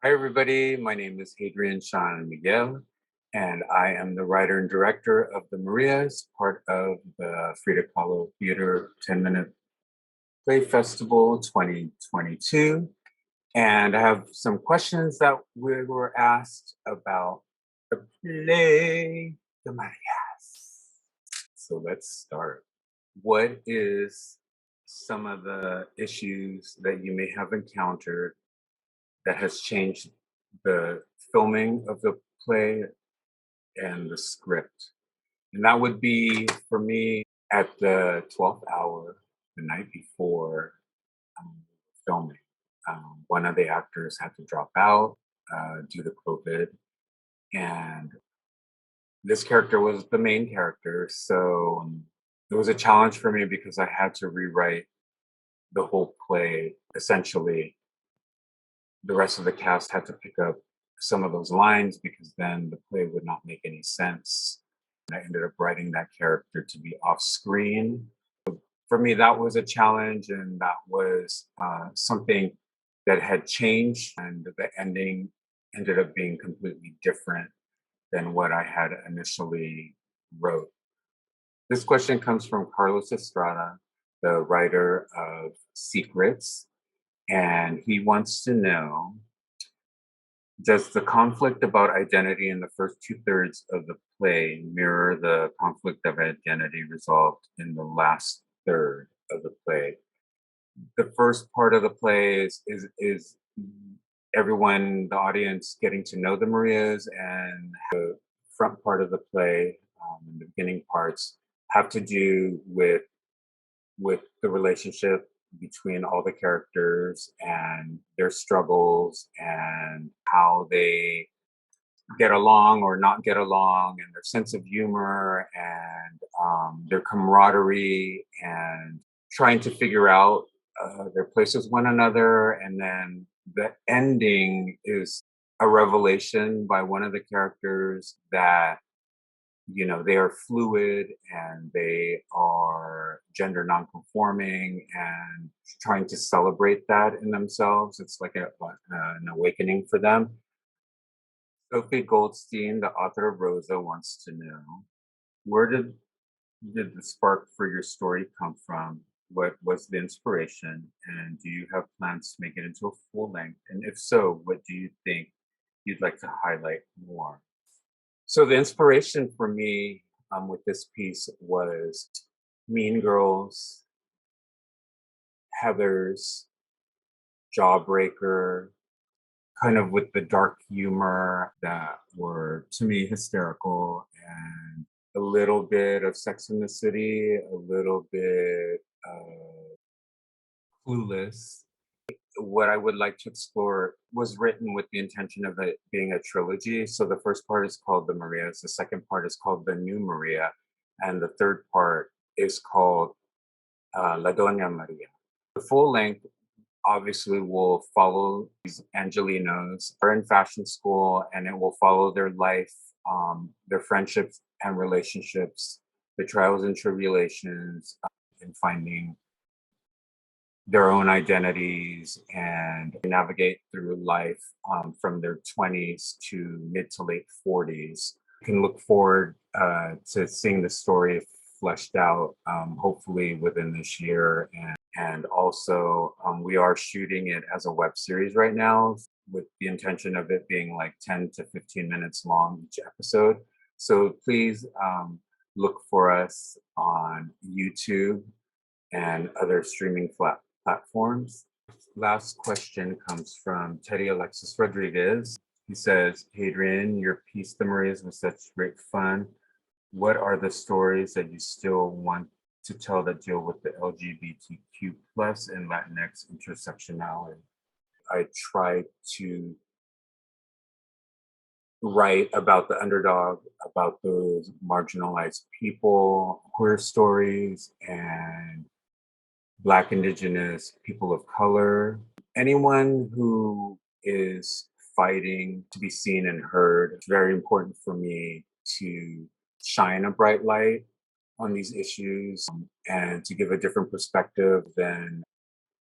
Hi, everybody. My name is Hadrian Shawn Miguel, and I am the writer and director of the Marías, part of the Frida Kahlo Theater 10-Minute Play Festival 2022. And I have some questions that we were asked about the play, the Marías. So let's start. What is some of the issues that you may have encountered that has changed the filming of the play and the script? And that would be for me at the 12th hour, the night before filming. One of the actors had to drop out due to COVID, and this character was the main character. So it was a challenge for me because I had to rewrite the whole play essentially. The rest of the cast had to pick up some of those lines because then the play would not make any sense. And I ended up writing that character to be off screen. For me, that was a challenge, and that was something that had changed, and the ending ended up being completely different than what I had initially wrote. This question comes from Carlos Estrada, the writer of Secrets, and he wants to know, does the conflict about identity in the first two-thirds of the play mirror the conflict of identity resolved in the last third of the play? The first part of the play is everyone, the audience, getting to know the Marias, and the front part of the play, the beginning parts, have to do with the relationship between all the characters and their struggles and how they get along or not get along, and their sense of humor and their camaraderie, and trying to figure out their place with one another. And then the ending is a revelation by one of the characters that they are fluid and they are gender nonconforming, and trying to celebrate that in themselves. It's like an awakening for them. Sophie Goldstein, the author of Rosa, wants to know, where did the spark for your story come from? What was the inspiration? And do you have plans to make it into a full length? And if so, what do you think you'd like to highlight more? So the inspiration for me with this piece was Mean Girls, Heathers, Jawbreaker, kind of with the dark humor that were, to me, hysterical, and a little bit of Sex in the City, a little bit Clueless. What I would like to explore was written with the intention of it being a trilogy. So the first part is called The Marias, the second part is called The New Maria, and the third part is called La Doña Maria. The full length obviously will follow these Angelenos. They're in fashion school, and it will follow their life, their friendships and relationships, the trials and tribulations in finding their own identities and navigate through life from their 20s to mid to late 40s. You can look forward to seeing the story fleshed out, hopefully within this year. And also, we are shooting it as a web series right now with the intention of it being like 10 to 15 minutes long each episode. So please look for us on YouTube and other streaming platforms. Last question comes from Teddy Alexis Rodriguez. He says, Hadrian, your piece, The Marias, was such great fun. What are the stories that you still want to tell that deal with the LGBTQ plus and Latinx intersectionality? I try to write about the underdog, about those marginalized people, queer stories, and Black, Indigenous, people of color, anyone who is fighting to be seen and heard. It's very important for me to shine a bright light on these issues, and to give a different perspective than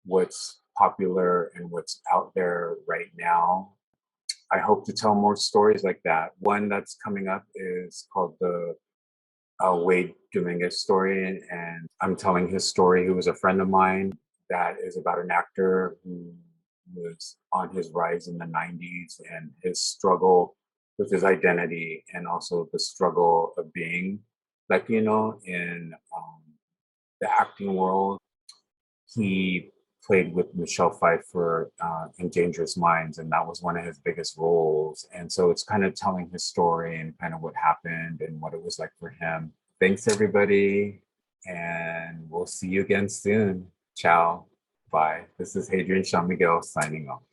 what's popular and what's out there right now. I hope to tell more stories like that. One that's coming up is called the Wade Dominguez story, and I'm telling his story. He was a friend of mine that is about an actor who was on his rise in the 90s and his struggle with his identity and also the struggle of being Latino in the acting world. He played with Michelle Pfeiffer in Dangerous Minds, and that was one of his biggest roles. And so it's kind of telling his story and kind of what happened and what it was like for him. Thanks, everybody, and we'll see you again soon. Ciao. Bye. This is Hadrian Shawn Miguel signing off.